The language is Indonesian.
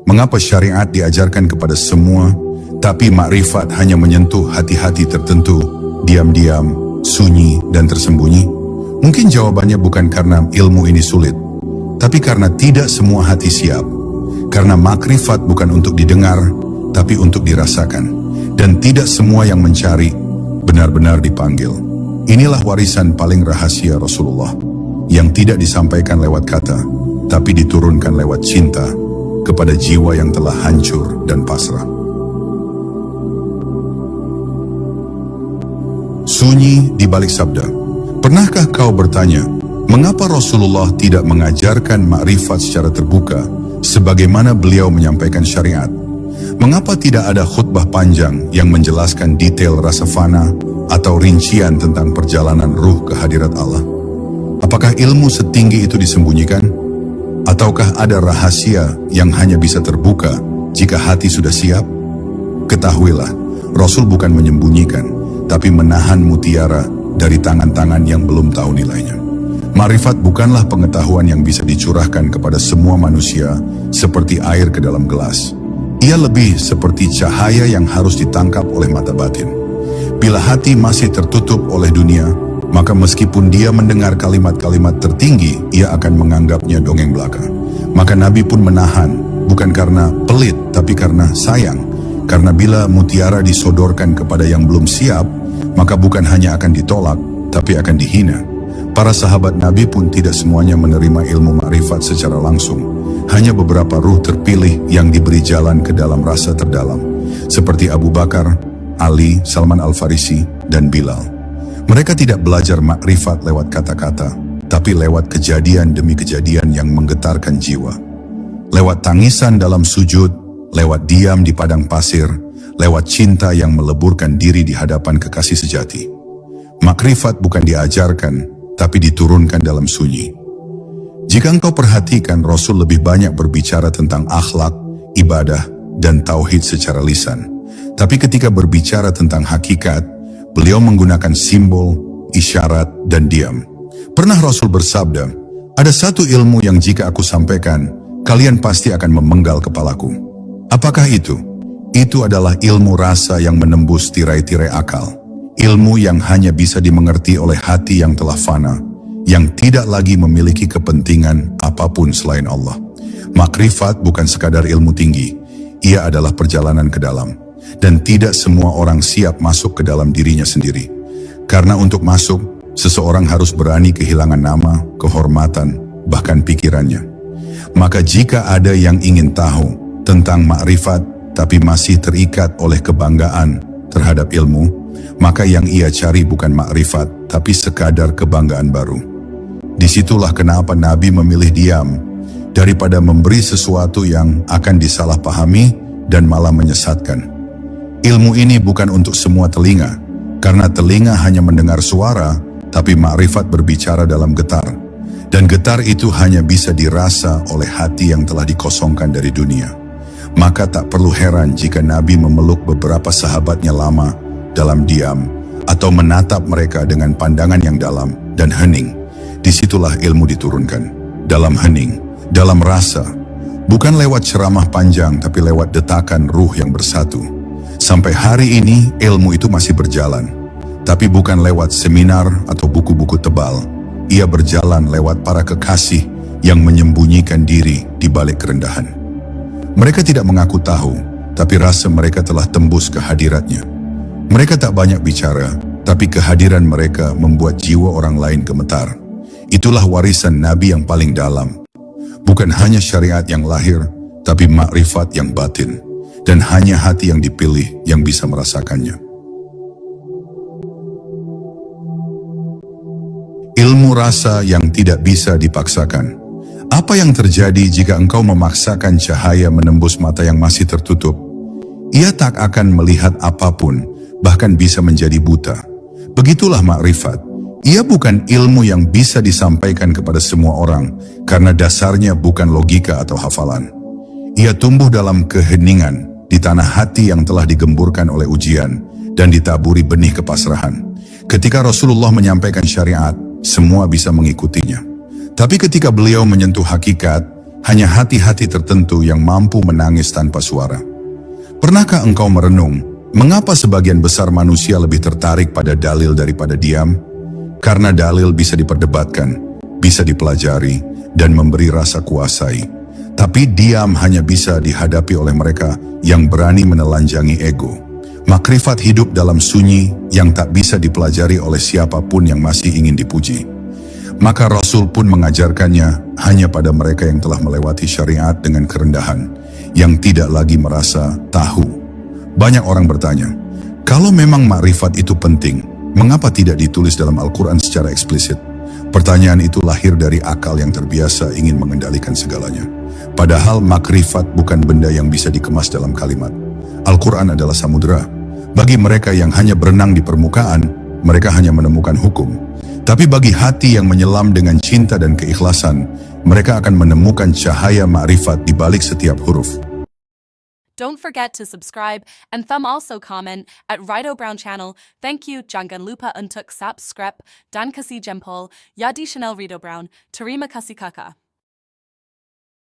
Mengapa syariat diajarkan kepada semua, tapi makrifat hanya menyentuh hati-hati tertentu, diam-diam, sunyi, dan tersembunyi? Mungkin jawabannya bukan karena ilmu ini sulit, tapi karena tidak semua hati siap. Karena makrifat bukan untuk didengar, tapi untuk dirasakan. Dan tidak semua yang mencari, benar-benar dipanggil. Inilah warisan paling rahasia Rasulullah, yang tidak disampaikan lewat kata, tapi diturunkan lewat cinta, kepada jiwa yang telah hancur dan pasrah. Sunyi di balik sabda. Pernahkah kau bertanya, mengapa Rasulullah tidak mengajarkan makrifat secara terbuka, sebagaimana beliau menyampaikan syariat? Mengapa tidak ada khutbah panjang yang menjelaskan detail rasa fana atau rincian tentang perjalanan ruh ke hadirat Allah? Apakah ilmu setinggi itu disembunyikan? Ataukah ada rahasia yang hanya bisa terbuka jika hati sudah siap? Ketahuilah, Rasul bukan menyembunyikan, tapi menahan mutiara dari tangan-tangan yang belum tahu nilainya. Makrifat bukanlah pengetahuan yang bisa dicurahkan kepada semua manusia seperti air ke dalam gelas. Ia lebih seperti cahaya yang harus ditangkap oleh mata batin. Bila hati masih tertutup oleh dunia, maka meskipun dia mendengar kalimat-kalimat tertinggi, ia akan menganggapnya dongeng belaka. Maka Nabi pun menahan, bukan karena pelit, tapi karena sayang. Karena bila mutiara disodorkan kepada yang belum siap, maka bukan hanya akan ditolak, tapi akan dihina. Para sahabat Nabi pun tidak semuanya menerima ilmu makrifat secara langsung. Hanya beberapa ruh terpilih yang diberi jalan ke dalam rasa terdalam, seperti Abu Bakar, Ali, Salman Al-Farisi, dan Bilal. Mereka tidak belajar makrifat lewat kata-kata, tapi lewat kejadian demi kejadian yang menggetarkan jiwa. Lewat tangisan dalam sujud, lewat diam di padang pasir, lewat cinta yang meleburkan diri di hadapan kekasih sejati. Makrifat bukan diajarkan, tapi diturunkan dalam sunyi. Jika engkau perhatikan, Rasul lebih banyak berbicara tentang akhlak, ibadah, dan tauhid secara lisan. Tapi ketika berbicara tentang hakikat, beliau menggunakan simbol, isyarat, dan diam. Pernah Rasul bersabda, ada satu ilmu yang jika aku sampaikan, kalian pasti akan memenggal kepalaku. Apakah itu? Itu adalah ilmu rasa yang menembus tirai-tirai akal. Ilmu yang hanya bisa dimengerti oleh hati yang telah fana, yang tidak lagi memiliki kepentingan apapun selain Allah. Makrifat bukan sekadar ilmu tinggi, ia adalah perjalanan ke dalam. Dan tidak semua orang siap masuk ke dalam dirinya sendiri. Karena untuk masuk, seseorang harus berani kehilangan nama, kehormatan, bahkan pikirannya. Maka jika ada yang ingin tahu tentang makrifat, tapi masih terikat oleh kebanggaan terhadap ilmu, maka yang ia cari bukan makrifat, tapi sekadar kebanggaan baru. Disitulah kenapa Nabi memilih diam, daripada memberi sesuatu yang akan disalahpahami dan malah menyesatkan. Ilmu ini bukan untuk semua telinga, karena telinga hanya mendengar suara, tapi makrifat berbicara dalam getar. Dan getar itu hanya bisa dirasa oleh hati yang telah dikosongkan dari dunia. Maka tak perlu heran jika Nabi memeluk beberapa sahabatnya lama dalam diam, atau menatap mereka dengan pandangan yang dalam dan hening. Disitulah ilmu diturunkan, dalam hening, dalam rasa, bukan lewat ceramah panjang, tapi lewat detakan ruh yang bersatu. Sampai hari ini ilmu itu masih berjalan, tapi bukan lewat seminar atau buku-buku tebal. Ia berjalan lewat para kekasih yang menyembunyikan diri di balik kerendahan. Mereka tidak mengaku tahu, tapi rasa mereka telah tembus ke hadiratnya. Mereka tak banyak bicara, tapi kehadiran mereka membuat jiwa orang lain gemetar. Itulah warisan Nabi yang paling dalam. Bukan hanya syariat yang lahir, tapi makrifat yang batin. Dan hanya hati yang dipilih yang bisa merasakannya. Ilmu rasa yang tidak bisa dipaksakan. Apa yang terjadi jika engkau memaksakan cahaya menembus mata yang masih tertutup? Ia tak akan melihat apapun, bahkan bisa menjadi buta. Begitulah makrifat. Ia bukan ilmu yang bisa disampaikan kepada semua orang, karena dasarnya bukan logika atau hafalan. Ia tumbuh dalam keheningan, di tanah hati yang telah digemburkan oleh ujian dan ditaburi benih kepasrahan. Ketika Rasulullah menyampaikan syariat, semua bisa mengikutinya. Tapi ketika beliau menyentuh hakikat, Hanya hati-hati tertentu yang mampu menangis tanpa suara. Pernahkah engkau merenung, mengapa sebagian besar manusia lebih tertarik pada dalil daripada diam? Karena dalil bisa diperdebatkan, bisa dipelajari, dan memberi rasa kuasai. Tapi diam hanya bisa dihadapi oleh mereka yang berani menelanjangi ego. Makrifat hidup dalam sunyi yang tak bisa dipelajari oleh siapapun yang masih ingin dipuji. Maka Rasul pun mengajarkannya hanya pada mereka yang telah melewati syariat dengan kerendahan, yang tidak lagi merasa tahu. Banyak orang bertanya, kalau memang makrifat itu penting, mengapa tidak ditulis dalam Al-Quran secara eksplisit? Pertanyaan itu lahir dari akal yang terbiasa ingin mengendalikan segalanya. Padahal makrifat bukan benda yang bisa dikemas dalam kalimat. Al-Quran adalah samudera. Bagi mereka yang hanya berenang di permukaan, mereka hanya menemukan hukum. Tapi bagi hati yang menyelam dengan cinta dan keikhlasan, mereka akan menemukan cahaya makrifat di balik setiap huruf. Don't forget to subscribe and thumb also comment at Rido Brown channel. Thank you. Jangan lupa untuk subscribe dan kasih jempol. Ya di channel Rido Brown. Terima kasih kakak.